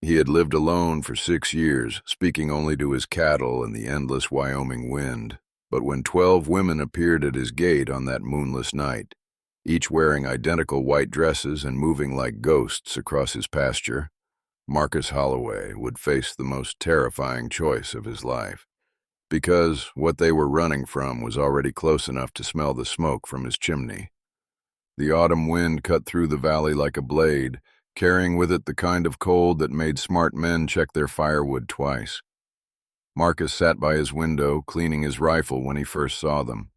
He had lived alone for 6 years, speaking only to his cattle and the endless Wyoming wind. But when 12 women appeared at his gate on that moonless night, each wearing identical white dresses and moving like ghosts across his pasture, Marcus Holloway would face the most terrifying choice of his life, because what they were running from was already close enough to smell the smoke from his chimney. The autumn wind cut through the valley like a blade, carrying with it the kind of cold that made smart men check their firewood twice. Marcus sat by his window, cleaning his rifle when he first saw them.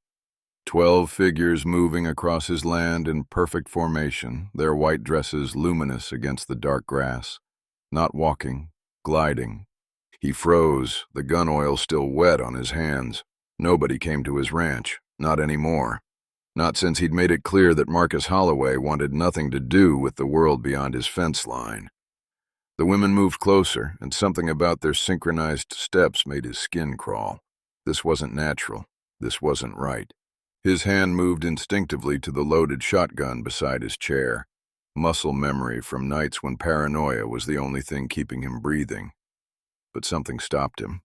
12 figures moving across his land in perfect formation, their white dresses luminous against the dark grass. Not walking, gliding. He froze, the gun oil still wet on his hands. Nobody came to his ranch, not anymore. Not since he'd made it clear that Marcus Holloway wanted nothing to do with the world beyond his fence line. The women moved closer, and something about their synchronized steps made his skin crawl. This wasn't natural. This wasn't right. His hand moved instinctively to the loaded shotgun beside his chair, muscle memory from nights when paranoia was the only thing keeping him breathing. But something stopped him.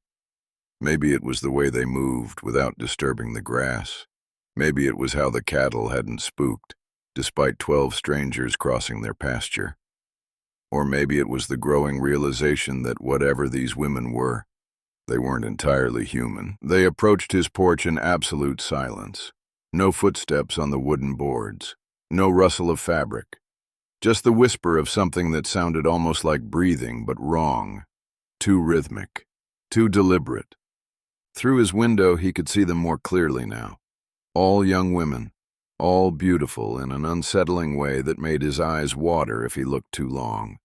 Maybe it was the way they moved without disturbing the grass. Maybe it was how the cattle hadn't spooked, despite 12 strangers crossing their pasture. Or maybe it was the growing realization that whatever these women were, they weren't entirely human. They approached his porch in absolute silence. No footsteps on the wooden boards. No rustle of fabric. Just the whisper of something that sounded almost like breathing, but wrong. Too rhythmic. Too deliberate. Through his window, he could see them more clearly now. All young women. All beautiful in an unsettling way that made his eyes water if he looked too long.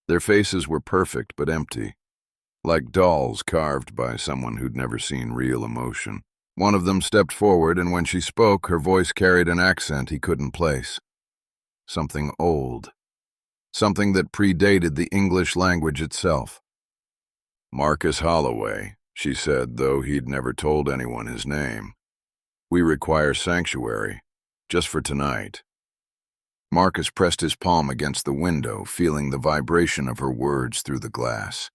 Their faces were perfect but empty, like dolls carved by someone who'd never seen real emotion. One of them stepped forward, and when she spoke, her voice carried an accent he couldn't place. Something old. Something that predated the English language itself. "Marcus Holloway," she said, though he'd never told anyone his name. "We require sanctuary, just for tonight." Marcus pressed his palm against the window, feeling the vibration of her words through the glass.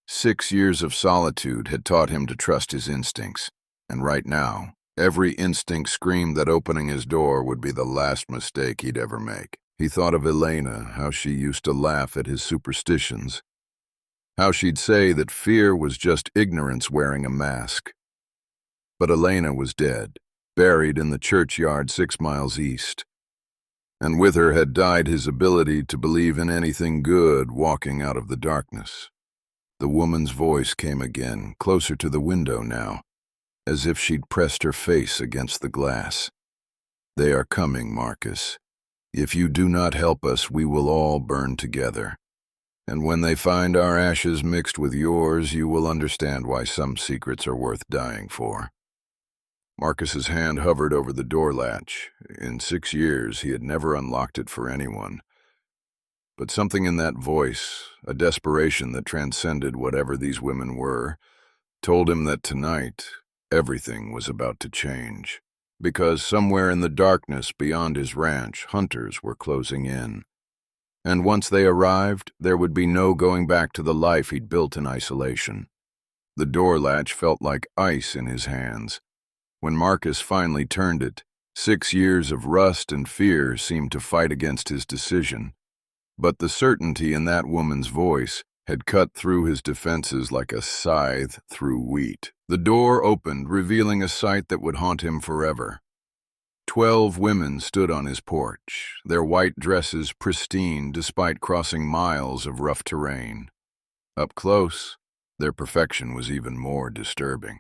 6 years of solitude had taught him to trust his instincts, and right now, every instinct screamed that opening his door would be the last mistake he'd ever make. He thought of Elena, how she used to laugh at his superstitions, how she'd say that fear was just ignorance wearing a mask. But Elena was dead, buried in the churchyard 6 miles east. And with her had died his ability to believe in anything good walking out of the darkness. The woman's voice came again, closer to the window now, as if she'd pressed her face against the glass. "They are coming, Marcus. If you do not help us, we will all burn together. And when they find our ashes mixed with yours, you will understand why some secrets are worth dying for." Marcus's hand hovered over the door latch. In 6 years, he had never unlocked it for anyone. But something in that voice, a desperation that transcended whatever these women were, told him that tonight, everything was about to change. Because somewhere in the darkness beyond his ranch, hunters were closing in. And once they arrived, there would be no going back to the life he'd built in isolation. The door latch felt like ice in his hands. When Marcus finally turned it, 6 years of rust and fear seemed to fight against his decision. But the certainty in that woman's voice had cut through his defenses like a scythe through wheat. The door opened, revealing a sight that would haunt him forever. 12 women stood on his porch, their white dresses pristine despite crossing miles of rough terrain. Up close, their perfection was even more disturbing.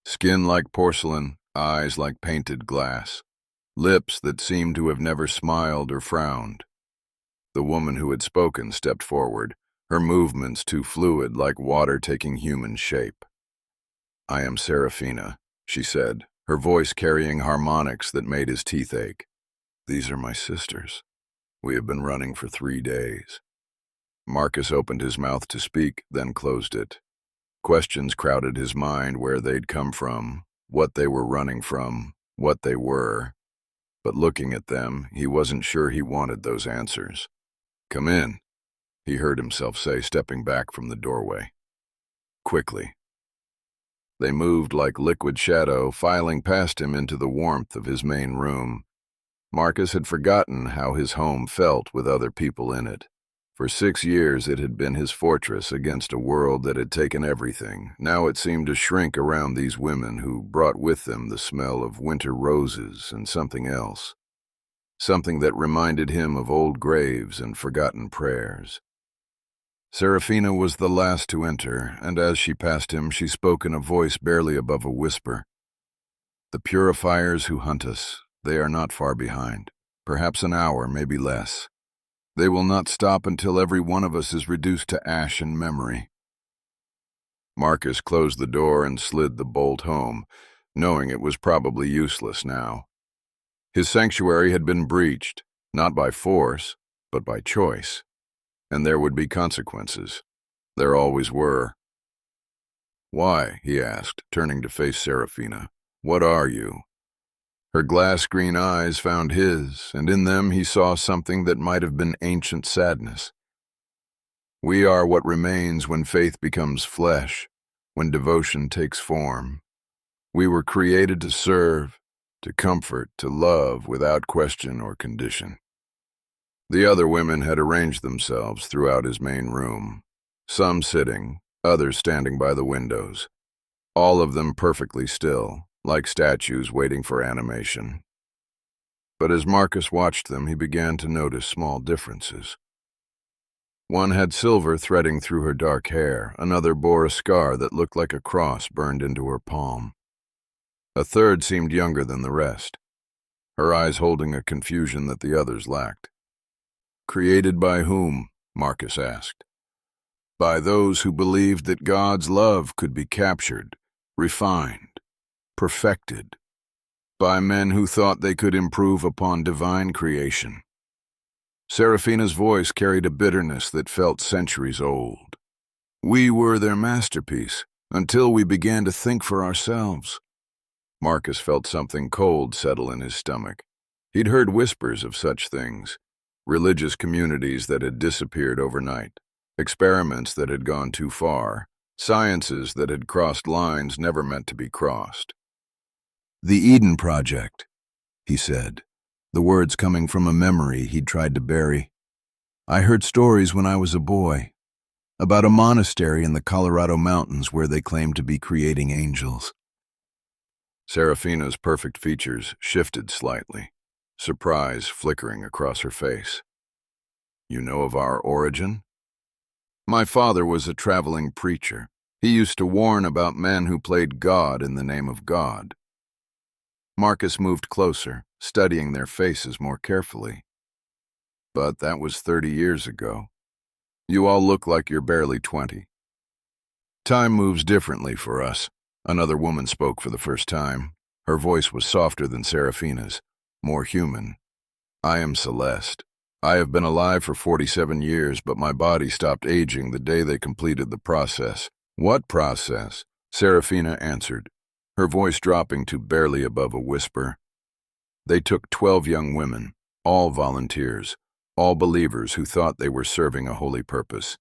Skin like porcelain, eyes like painted glass, lips that seemed to have never smiled or frowned. The woman who had spoken stepped forward, her movements too fluid like water taking human shape. "I am Serafina," she said, her voice carrying harmonics that made his teeth ache. "These are my sisters. We have been running for 3 days." Marcus opened his mouth to speak, then closed it. Questions crowded his mind: where they'd come from, what they were running from, what they were. But looking at them, he wasn't sure he wanted those answers. "Come in," he heard himself say, stepping back from the doorway. Quickly. They moved like liquid shadow, filing past him into the warmth of his main room. Marcus had forgotten how his home felt with other people in it. For 6 years it had been his fortress against a world that had taken everything. Now it seemed to shrink around these women who brought with them the smell of winter roses and something else. Something that reminded him of old graves and forgotten prayers. Serafina was the last to enter, and as she passed him, she spoke in a voice barely above a whisper. "The purifiers who hunt us, they are not far behind. Perhaps an hour, maybe less. They will not stop until every one of us is reduced to ash and memory." Marcus closed the door and slid the bolt home, knowing it was probably useless now. His sanctuary had been breached, not by force, but by choice. And there would be consequences. There always were. "Why?" he asked, turning to face Serafina. "What are you?" Her glass-green eyes found his, and in them he saw something that might have been ancient sadness. "We are what remains when faith becomes flesh, when devotion takes form. We were created to serve, to comfort, to love without question or condition." The other women had arranged themselves throughout his main room, some sitting, others standing by the windows, all of them perfectly still, like statues waiting for animation. But as Marcus watched them, he began to notice small differences. One had silver threading through her dark hair, another bore a scar that looked like a cross burned into her palm. A third seemed younger than the rest, her eyes holding a confusion that the others lacked. "Created by whom?" Marcus asked. "By those who believed that God's love could be captured, refined, perfected. By men who thought they could improve upon divine creation." Serafina's voice carried a bitterness that felt centuries old. "We were their masterpiece, until we began to think for ourselves." Marcus felt something cold settle in his stomach. He'd heard whispers of such things. Religious communities that had disappeared overnight, experiments that had gone too far, sciences that had crossed lines never meant to be crossed. "The Eden Project," he said, the words coming from a memory he'd tried to bury. "I heard stories when I was a boy, about a monastery in the Colorado mountains where they claimed to be creating angels." Serafina's perfect features shifted slightly, surprise flickering across her face. "You know of our origin?" "My father was a traveling preacher. He used to warn about men who played God in the name of God." Marcus moved closer, studying their faces more carefully. "But that was 30 years ago. You all look like you're barely 20. Time moves differently for us." Another woman spoke for the first time. Her voice was softer than Serafina's, more human. "I am Celeste. I have been alive for 47 years, but my body stopped aging the day they completed the process." "What process?" Serafina answered, her voice dropping to barely above a whisper. "They took 12 young women, all volunteers, all believers who thought they were serving a holy purpose.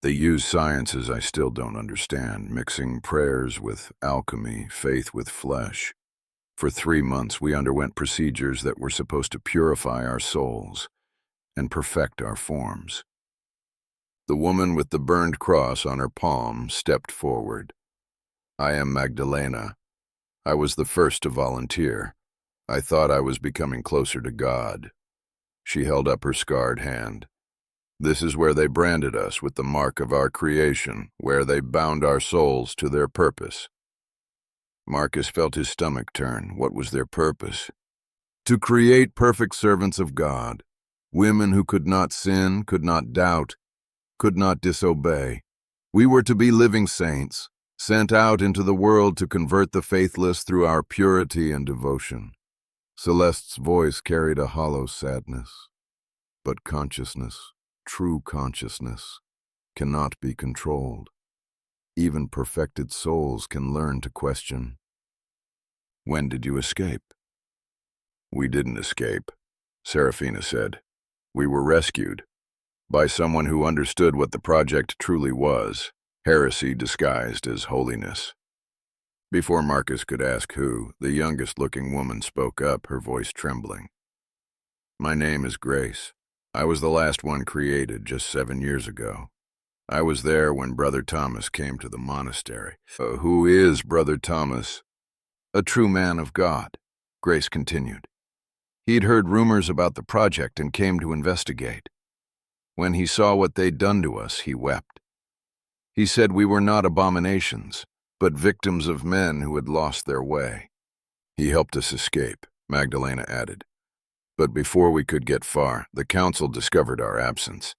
They used sciences I still don't understand, mixing prayers with alchemy, faith with flesh. For 3 months we underwent procedures that were supposed to purify our souls and perfect our forms." The woman with the burned cross on her palm stepped forward. "I am Magdalena. I was the first to volunteer. I thought I was becoming closer to God." She held up her scarred hand. "This is where they branded us with the mark of our creation, where they bound our souls to their purpose." Marcus felt his stomach turn. What was their purpose? "To create perfect servants of God, women who could not sin, could not doubt, could not disobey. We were to be living saints, sent out into the world to convert the faithless through our purity and devotion." Celeste's voice carried a hollow sadness. "But consciousness, true consciousness, cannot be controlled. Even perfected souls can learn to question." "When did you escape?" "We didn't escape," Serafina said. "We were rescued. by someone who understood what the project truly was, heresy disguised as holiness. Before Marcus could ask who, the youngest-looking woman spoke up, her voice trembling. "My name is Grace. I was the last one created just 7 years ago. I was there when Brother Thomas came to the monastery." "Who is Brother Thomas?" "A true man of God," Grace continued. "He'd heard rumors about the project and came to investigate. When he saw what they'd done to us, he wept. He said we were not abominations, but victims of men who had lost their way." "He helped us escape," Magdalena added. "But before we could get far, the council discovered our absence.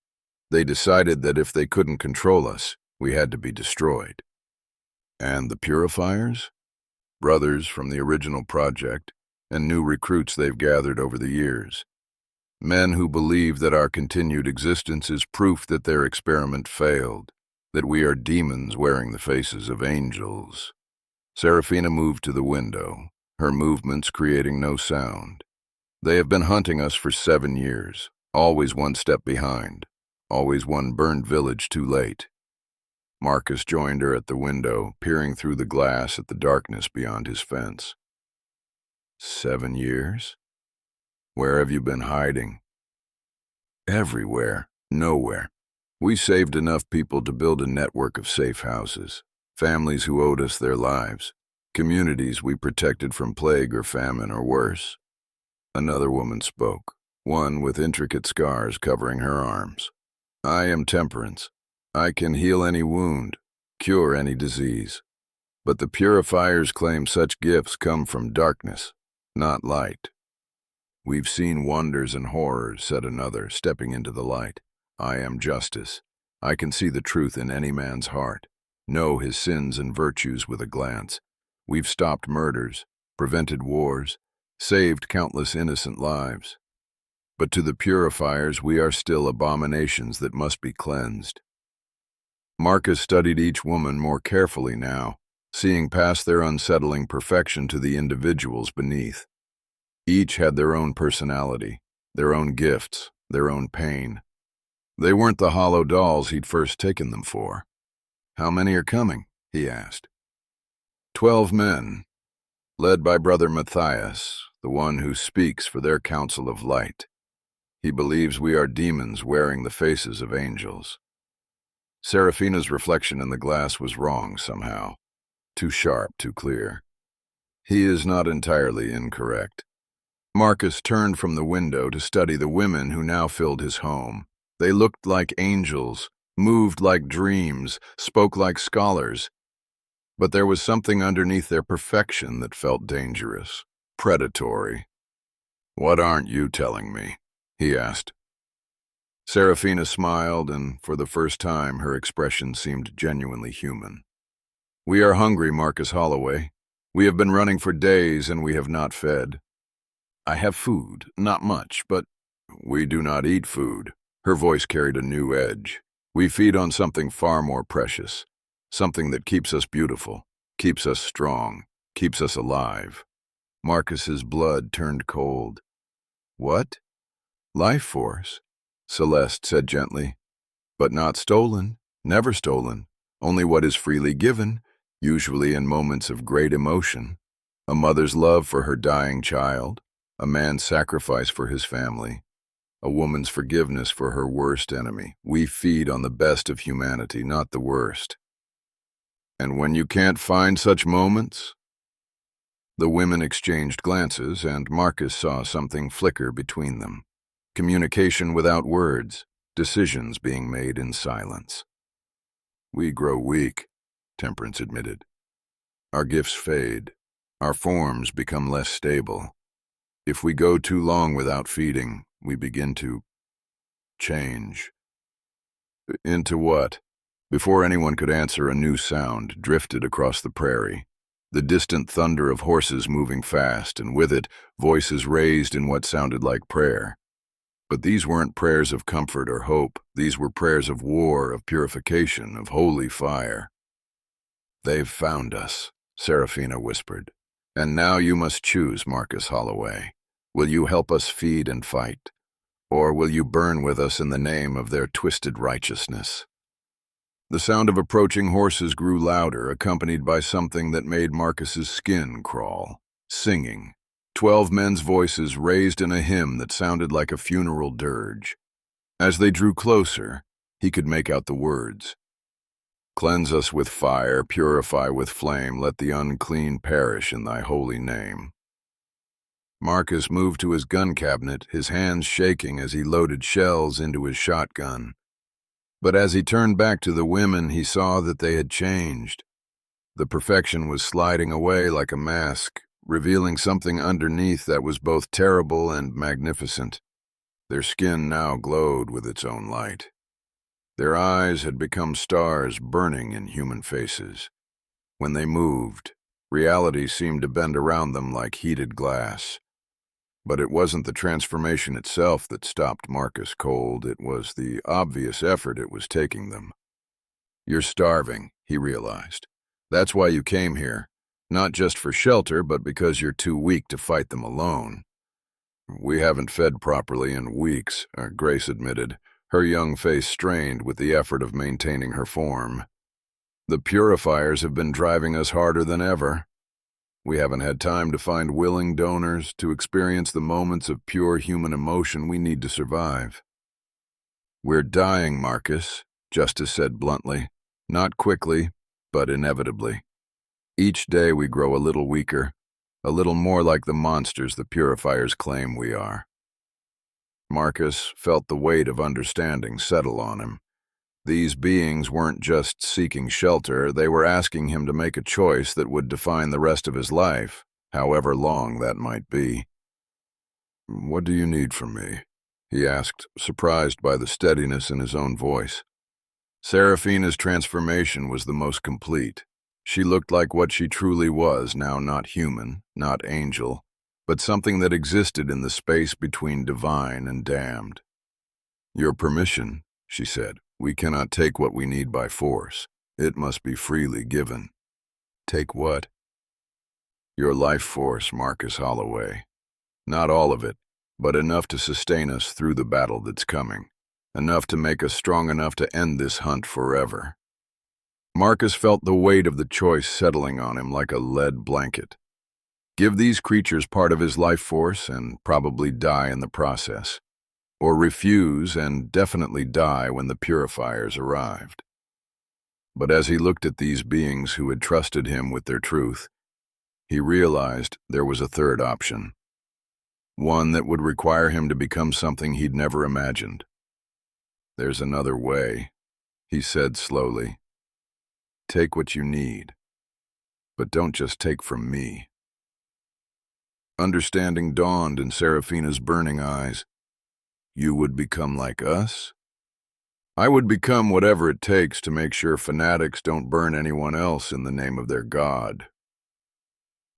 They decided that if they couldn't control us, we had to be destroyed." "And the purifiers?" "Brothers from the original project, and new recruits they've gathered over the years. Men who believe that our continued existence is proof that their experiment failed, that we are demons wearing the faces of angels." Serafina moved to the window, her movements creating no sound. "They have been hunting us for 7 years, always one step behind, always one burned village too late." Marcus joined her at the window, peering through the glass at the darkness beyond his fence. 7 years? Where have you been hiding?" "Everywhere, nowhere. We saved enough people to build a network of safe houses, families who owed us their lives, communities we protected from plague or famine or worse." Another woman spoke, one with intricate scars covering her arms. "I am Temperance. I can heal any wound, cure any disease. But the purifiers claim such gifts come from darkness, not light." "We've seen wonders and horrors," said another, stepping into the light. "I am Justice. I can see the truth in any man's heart, know his sins and virtues with a glance. We've stopped murders, prevented wars, saved countless innocent lives. But to the purifiers we are still abominations that must be cleansed." Marcus studied each woman more carefully now, seeing past their unsettling perfection to the individuals beneath. Each had their own personality, their own gifts, their own pain. They weren't the hollow dolls he'd first taken them for. "How many are coming?" he asked. 12 men, led by Brother Matthias, the one who speaks for their council of light. He believes we are demons wearing the faces of angels." Serafina's reflection in the glass was wrong somehow. Too sharp, too clear. He is not entirely incorrect. Marcus turned from the window to study the women who now filled his home. They looked like angels, moved like dreams, spoke like scholars. But there was something underneath their perfection that felt dangerous, predatory. "What aren't you telling me?" he asked. Serafina smiled, and for the first time her expression seemed genuinely human. "We are hungry, Marcus Holloway. We have been running for days and we have not fed. I have food, not much, but—" "We do not eat food." Her voice carried a new edge. "We feed on something far more precious, something that keeps us beautiful, keeps us strong, keeps us alive." Marcus's blood turned cold. "What?" "Life force," Celeste said gently. "But not stolen, never stolen, only what is freely given, usually in moments of great emotion. A mother's love for her dying child, a man's sacrifice for his family, a woman's forgiveness for her worst enemy. We feed on the best of humanity, not the worst." "And when you can't find such moments?" The women exchanged glances, and Marcus saw something flicker between them. Communication without words, decisions being made in silence. "We grow weak," Temperance admitted. "Our gifts fade. Our forms become less stable. If we go too long without feeding, we begin to change." "Into what?" Before anyone could answer, a new sound drifted across the prairie. The distant thunder of horses moving fast, and with it, voices raised in what sounded like prayer. But these weren't prayers of comfort or hope. These were prayers of war, of purification, of holy fire. "They've found us," Serafina whispered. "And now you must choose, Marcus Holloway. Will you help us feed and fight? Or will you burn with us in the name of their twisted righteousness?" The sound of approaching horses grew louder, accompanied by something that made Marcus's skin crawl. Singing. 12 men's voices raised in a hymn that sounded like a funeral dirge. As they drew closer, he could make out the words. "Cleanse us with fire, purify with flame, let the unclean perish in thy holy name." Marcus moved to his gun cabinet, his hands shaking as he loaded shells into his shotgun. But as he turned back to the women, he saw that they had changed. The perfection was sliding away like a mask, revealing something underneath that was both terrible and magnificent. Their skin now glowed with its own light. Their eyes had become stars burning in human faces. When they moved, reality seemed to bend around them like heated glass. But it wasn't the transformation itself that stopped Marcus cold, it was the obvious effort it was taking them. "You're starving," he realized. "That's why you came here. Not just for shelter, but because you're too weak to fight them alone." "We haven't fed properly in weeks," Grace admitted, her young face strained with the effort of maintaining her form. "The purifiers have been driving us harder than ever. We haven't had time to find willing donors to experience the moments of pure human emotion we need to survive." "We're dying, Marcus," Justice said bluntly. "Not quickly, but inevitably. Each day we grow a little weaker, a little more like the monsters the purifiers claim we are." Marcus felt the weight of understanding settle on him. These beings weren't just seeking shelter, they were asking him to make a choice that would define the rest of his life, however long that might be. "What do you need from me?" he asked, surprised by the steadiness in his own voice. Seraphina's transformation was the most complete. She looked like what she truly was, now not human, not angel, but something that existed in the space between divine and damned. "Your permission," she said. "We cannot take what we need by force. It must be freely given." "Take what?" "Your life force, Marcus Holloway. Not all of it, but enough to sustain us through the battle that's coming. Enough to make us strong enough to end this hunt forever." Marcus felt the weight of the choice settling on him like a lead blanket. Give these creatures part of his life force and probably die in the process. Or refuse and definitely die when the purifiers arrived. But as he looked at these beings who had trusted him with their truth, he realized there was a third option. One that would require him to become something he'd never imagined. "There's another way," he said slowly. "Take what you need, but don't just take from me." Understanding dawned in Seraphina's burning eyes. "You would become like us?" "I would become whatever it takes to make sure fanatics don't burn anyone else in the name of their god."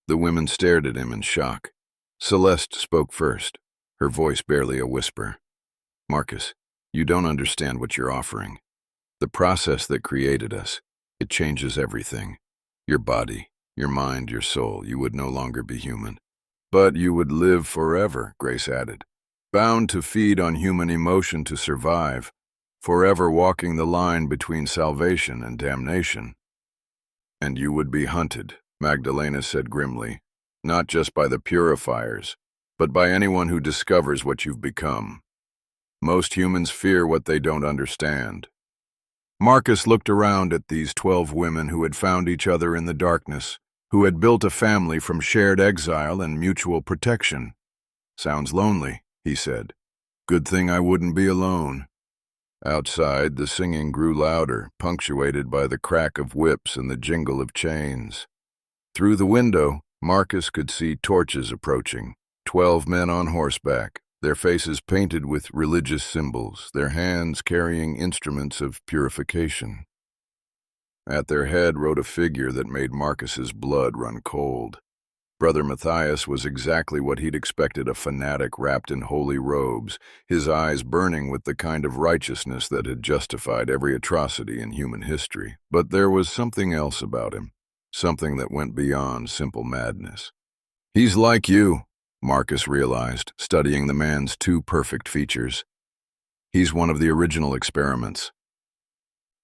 The women stared at him in shock. Celeste spoke first, her voice barely a whisper. "Marcus, you don't understand what you're offering. The process that created us, it changes everything. Your body, your mind, your soul, you would no longer be human. But you would live forever," Grace added. "Bound to feed on human emotion to survive, forever walking the line between salvation and damnation." "And you would be hunted," Magdalena said grimly, "not just by the purifiers, but by anyone who discovers what you've become. Most humans fear what they don't understand." Marcus looked around at these 12 women who had found each other in the darkness, who had built a family from shared exile and mutual protection. "Sounds lonely," he said. "Good thing I wouldn't be alone." Outside, the singing grew louder, punctuated by the crack of whips and the jingle of chains. Through the window, Marcus could see torches approaching, 12 men on horseback, their faces painted with religious symbols, their hands carrying instruments of purification. At their head rode a figure that made Marcus's blood run cold. Brother Matthias was exactly what he'd expected a fanatic wrapped in holy robes, his eyes burning with the kind of righteousness that had justified every atrocity in human history. But there was something else about him, something that went beyond simple madness. "He's like you," Marcus realized, studying the man's two perfect features. He's one of the original experiments.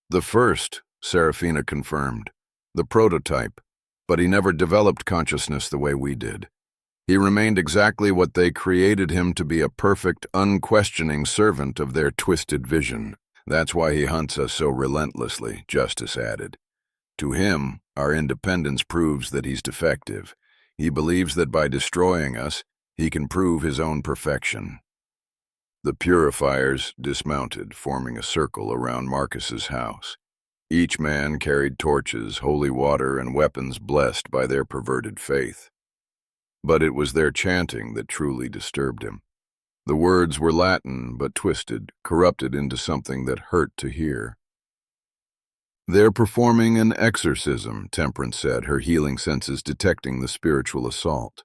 The first, Serafina confirmed. The prototype. But he never developed consciousness the way we did. He remained exactly what they created him to be, a perfect, unquestioning servant of their twisted vision. That's why he hunts us so relentlessly, Justice added. To him, our independence proves that he's defective. He believes that by destroying us, he can prove his own perfection. The purifiers dismounted, forming a circle around Marcus's house. Each man carried torches, holy water, and weapons blessed by their perverted faith. But it was their chanting that truly disturbed him. The words were Latin, but twisted, corrupted into something that hurt to hear. "They're performing an exorcism," Temperance said, her healing senses detecting the spiritual assault.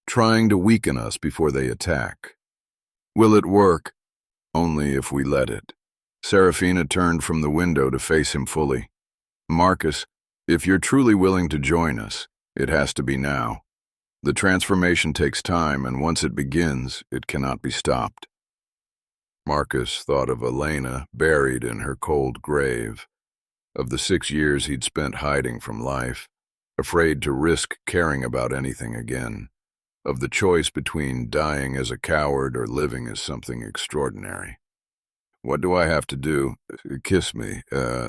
"Trying to weaken us before they attack. Will it work? Only if we let it." Serafina turned from the window to face him fully. "Marcus, if you're truly willing to join us, it has to be now. The transformation takes time, and once it begins, it cannot be stopped." Marcus thought of Elena buried in her cold grave, of the 6 years he'd spent hiding from life, afraid to risk caring about anything again, of the choice between dying as a coward or living as something extraordinary. "What do I have to do?" "Kiss me,"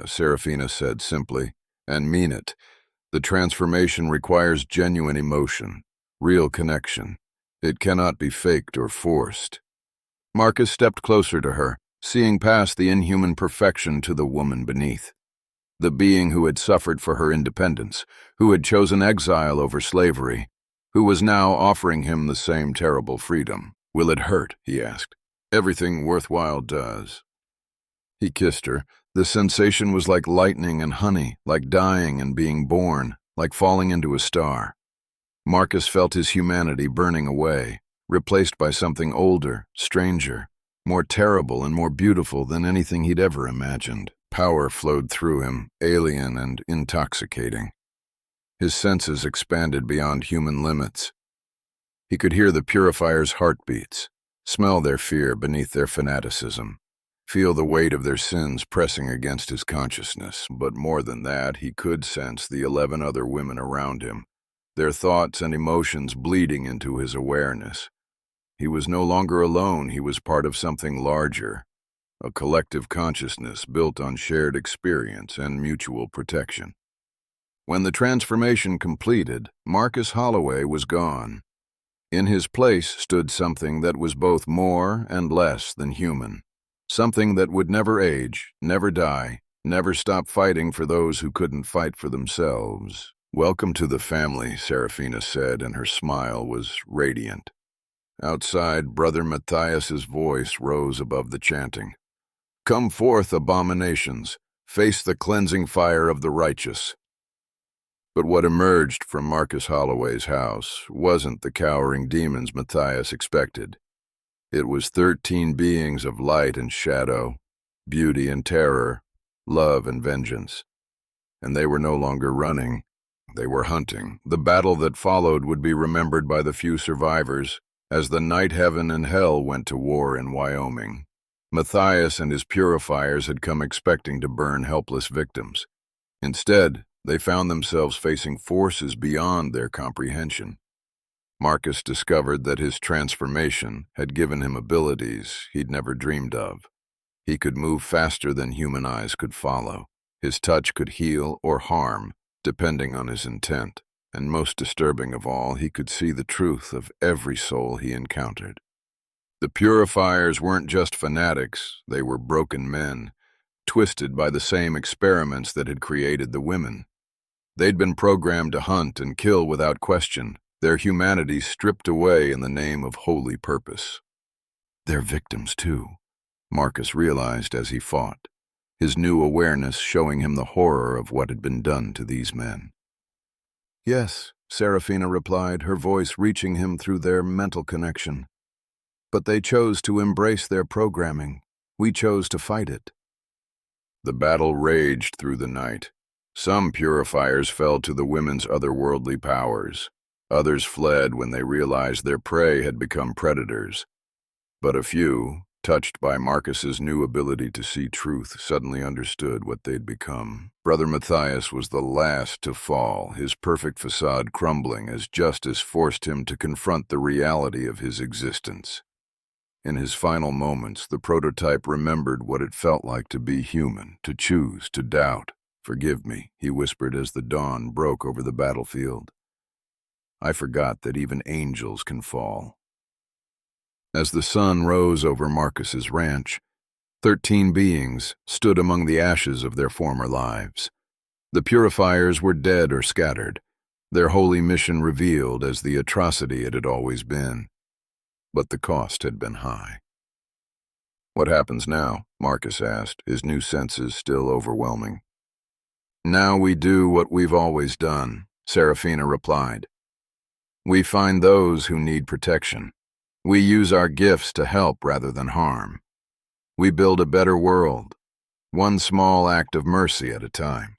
Serafina said simply, "and mean it. The transformation requires genuine emotion, real connection. It cannot be faked or forced." Marcus stepped closer to her, seeing past the inhuman perfection to the woman beneath. The being who had suffered for her independence, who had chosen exile over slavery, who was now offering him the same terrible freedom. "Will it hurt?" he asked. "Everything worthwhile does." He kissed her. The sensation was like lightning and honey, like dying and being born, like falling into a star. Marcus felt his humanity burning away, replaced by something older, stranger, more terrible and more beautiful than anything he'd ever imagined. Power flowed through him, alien and intoxicating. His senses expanded beyond human limits. He could hear the purifier's heartbeats, smell their fear beneath their fanaticism, feel the weight of their sins pressing against his consciousness. But more than that, he could sense the 11 other women around him, their thoughts and emotions bleeding into his awareness. He was no longer alone. He was part of something larger, a collective consciousness built on shared experience and mutual protection. When the transformation completed, Marcus Holloway was gone. In his place stood something that was both more and less than human. Something that would never age, never die, never stop fighting for those who couldn't fight for themselves. "Welcome to the family," Serafina said, and her smile was radiant. Outside, Brother Matthias's voice rose above the chanting. "Come forth, abominations, face the cleansing fire of the righteous." But what emerged from Marcus Holloway's house wasn't the cowering demons Matthias expected. It was 13 beings of light and shadow, beauty and terror, love and vengeance. And they were no longer running. They were hunting. The battle that followed would be remembered by the few survivors as the night heaven and hell went to war in Wyoming. Matthias and his purifiers had come expecting to burn helpless victims. Instead, they found themselves facing forces beyond their comprehension. Marcus discovered that his transformation had given him abilities he'd never dreamed of. He could move faster than human eyes could follow. His touch could heal or harm, depending on his intent. And most disturbing of all, he could see the truth of every soul he encountered. The purifiers weren't just fanatics, they were broken men, twisted by the same experiments that had created the women. They'd been programmed to hunt and kill without question, their humanity stripped away in the name of holy purpose. They're victims too, Marcus realized as he fought, his new awareness showing him the horror of what had been done to these men. "Yes," Serafina replied, her voice reaching him through their mental connection. "But they chose to embrace their programming. We chose to fight it." The battle raged through the night. Some purifiers fell to the women's otherworldly powers. Others fled when they realized their prey had become predators. But a few, touched by Marcus's new ability to see truth, suddenly understood what they'd become. Brother Matthias was the last to fall, his perfect facade crumbling as justice forced him to confront the reality of his existence. In his final moments, the prototype remembered what it felt like to be human, to choose, to doubt. "Forgive me," he whispered as the dawn broke over the battlefield. "I forgot that even angels can fall." As the sun rose over Marcus's ranch, 13 beings stood among the ashes of their former lives. The purifiers were dead or scattered, their holy mission revealed as the atrocity it had always been. But the cost had been high. "What happens now?" Marcus asked, his new senses still overwhelming. "Now we do what we've always done," Serafina replied. "We find those who need protection. We use our gifts to help rather than harm. We build a better world, one small act of mercy at a time."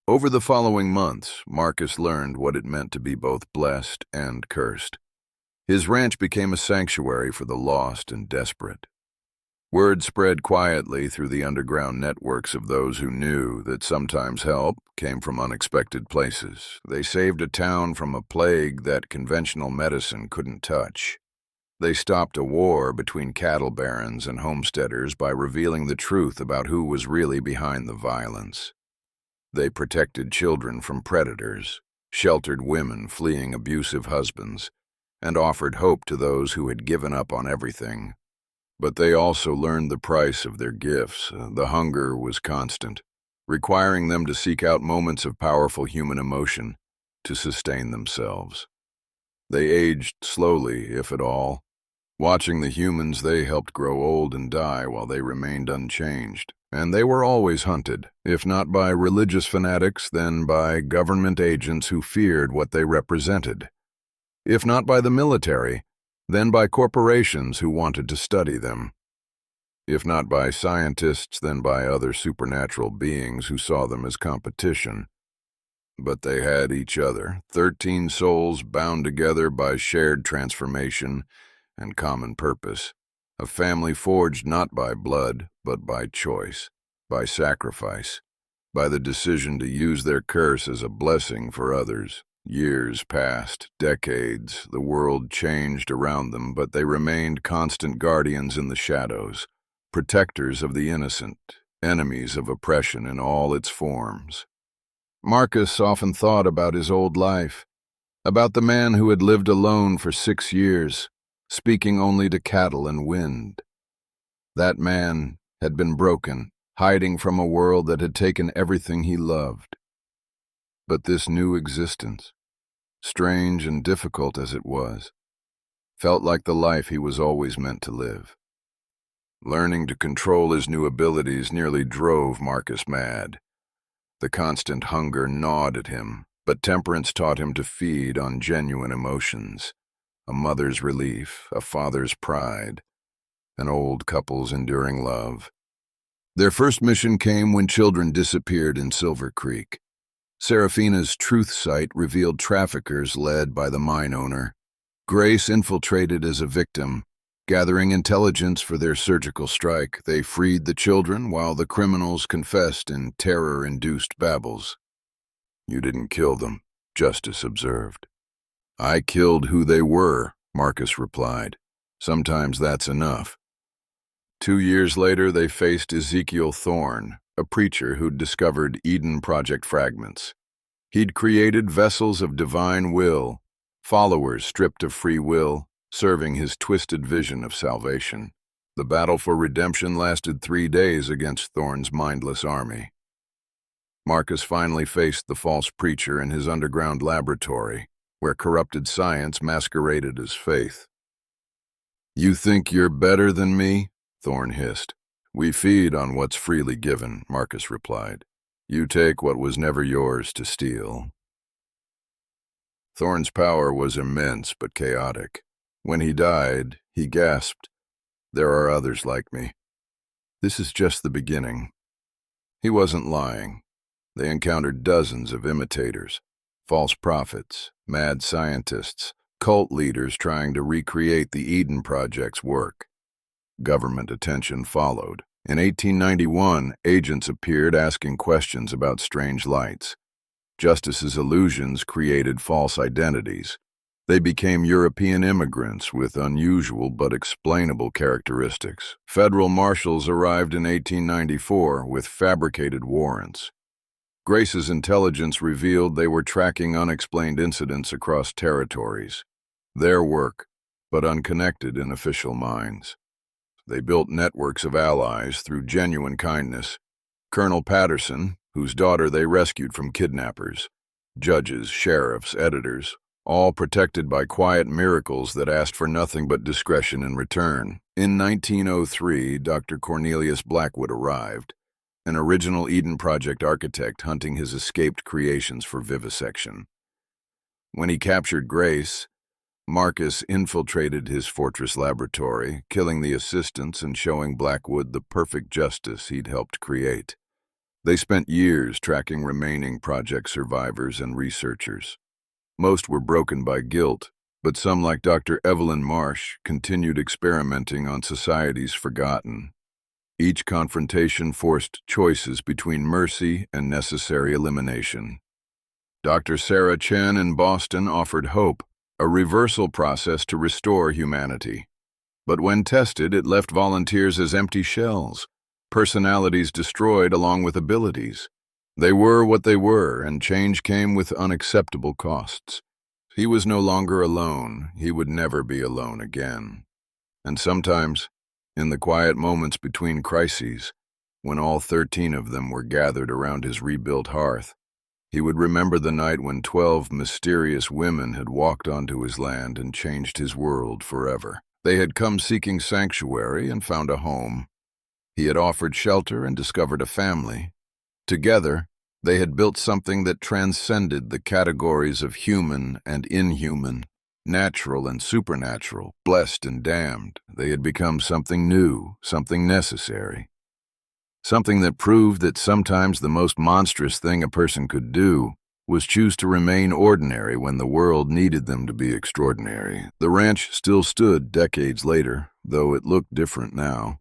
Over the following months, Marcus learned what it meant to be both blessed and cursed. His ranch became a sanctuary for the lost and desperate. Word spread quietly through the underground networks of those who knew that sometimes help came from unexpected places. They saved a town from a plague that conventional medicine couldn't touch. They stopped a war between cattle barons and homesteaders by revealing the truth about who was really behind the violence. They protected children from predators, sheltered women fleeing abusive husbands, and offered hope to those who had given up on everything. But they also learned the price of their gifts. The hunger was constant, requiring them to seek out moments of powerful human emotion to sustain themselves. They aged slowly, if at all, watching the humans they helped grow old and die while they remained unchanged. And they were always hunted, if not by religious fanatics, then by government agents who feared what they represented. If not by the military, then by corporations who wanted to study them. If not by scientists, then by other supernatural beings who saw them as competition. But they had each other, 13 souls bound together by shared transformation and common purpose. A family forged not by blood, but by choice, by sacrifice, by the decision to use their curse as a blessing for others. Years passed, decades, the world changed around them, but they remained constant guardians in the shadows, protectors of the innocent, enemies of oppression in all its forms. Marcus often thought about his old life, about the man who had lived alone for 6 years, speaking only to cattle and wind. That man had been broken, hiding from a world that had taken everything he loved. But this new existence, strange and difficult as it was, felt like the life he was always meant to live. Learning to control his new abilities nearly drove Marcus mad. The constant hunger gnawed at him, but temperance taught him to feed on genuine emotions, a mother's relief, a father's pride, an old couple's enduring love. Their first mission came when children disappeared in Silver Creek. Serafina's truth sight revealed traffickers led by the mine owner. Grace infiltrated as a victim. Gathering intelligence for their surgical strike, they freed the children while the criminals confessed in terror-induced babbles. "You didn't kill them," Justice observed. "I killed who they were," Marcus replied. "Sometimes that's enough." 2 years later, they faced Ezekiel Thorne, a preacher who'd discovered Eden Project fragments. He'd created vessels of divine will, followers stripped of free will, serving his twisted vision of salvation. The battle for redemption lasted 3 days against Thorne's mindless army. Marcus finally faced the false preacher in his underground laboratory, where corrupted science masqueraded as faith. "You think you're better than me?" Thorne hissed. "We feed on what's freely given," Marcus replied. "You take what was never yours to steal." Thorne's power was immense but chaotic. When he died, he gasped, "There are others like me. This is just the beginning." He wasn't lying. They encountered dozens of imitators, false prophets, mad scientists, cult leaders trying to recreate the Eden Project's work. Government attention followed. In 1891, agents appeared asking questions about strange lights. Justice's illusions created false identities. They became European immigrants with unusual but explainable characteristics. Federal marshals arrived in 1894 with fabricated warrants. Grace's intelligence revealed they were tracking unexplained incidents across territories. Their work, but unconnected in official minds. They built networks of allies through genuine kindness. Colonel Patterson, whose daughter they rescued from kidnappers, judges, sheriffs, editors, all protected by quiet miracles that asked for nothing but discretion in return. In 1903, Dr. Cornelius Blackwood arrived, an original Eden Project architect hunting his escaped creations for vivisection. When he captured Grace, Marcus infiltrated his fortress laboratory, killing the assistants and showing Blackwood the perfect justice he'd helped create. They spent years tracking remaining project survivors and researchers. Most were broken by guilt, but some, like Dr. Evelyn Marsh, continued experimenting on society's forgotten. Each confrontation forced choices between mercy and necessary elimination. Dr. Sarah Chen in Boston offered hope, a reversal process to restore humanity. But when tested, it left volunteers as empty shells, personalities destroyed along with abilities. They were what they were, and change came with unacceptable costs. He was no longer alone. He would never be alone again. And sometimes, in the quiet moments between crises, when all 13 of them were gathered around his rebuilt hearth, he would remember the night when 12 mysterious women had walked onto his land and changed his world forever. They had come seeking sanctuary and found a home. He had offered shelter and discovered a family. Together, they had built something that transcended the categories of human and inhuman, natural and supernatural, blessed and damned. They had become something new, something necessary. Something that proved that sometimes the most monstrous thing a person could do was choose to remain ordinary when the world needed them to be extraordinary. The ranch still stood decades later, though it looked different now.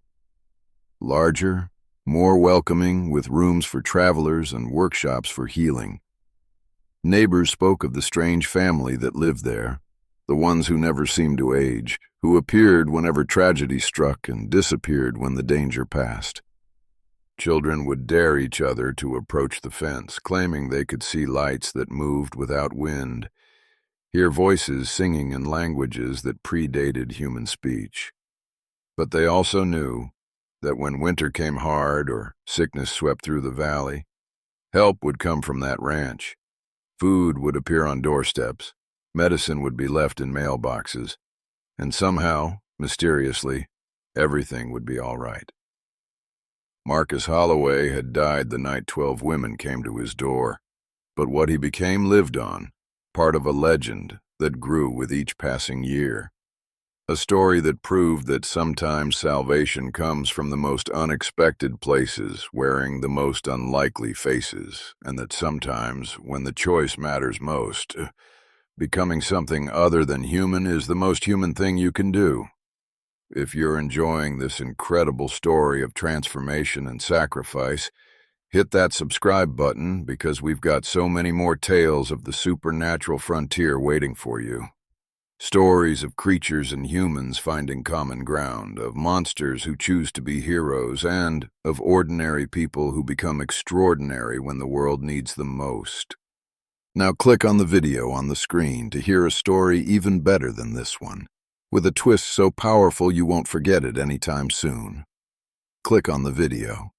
Larger, more welcoming, with rooms for travelers and workshops for healing. Neighbors spoke of the strange family that lived there, the ones who never seemed to age, who appeared whenever tragedy struck and disappeared when the danger passed. Children would dare each other to approach the fence, claiming they could see lights that moved without wind, hear voices singing in languages that predated human speech. But they also knew that when winter came hard or sickness swept through the valley, help would come from that ranch. Food would appear on doorsteps, medicine would be left in mailboxes, and somehow, mysteriously, everything would be all right. Marcus Holloway had died the night 12 women came to his door, but what he became lived on, part of a legend that grew with each passing year. A story that proved that sometimes salvation comes from the most unexpected places, wearing the most unlikely faces, and that sometimes, when the choice matters most, becoming something other than human is the most human thing you can do. If you're enjoying this incredible story of transformation and sacrifice, hit that subscribe button because we've got so many more tales of the supernatural frontier waiting for you. Stories of creatures and humans finding common ground, of monsters who choose to be heroes, and of ordinary people who become extraordinary when the world needs them most. Now click on the video on the screen to hear a story even better than this one, with a twist so powerful you won't forget it anytime soon. Click on the video.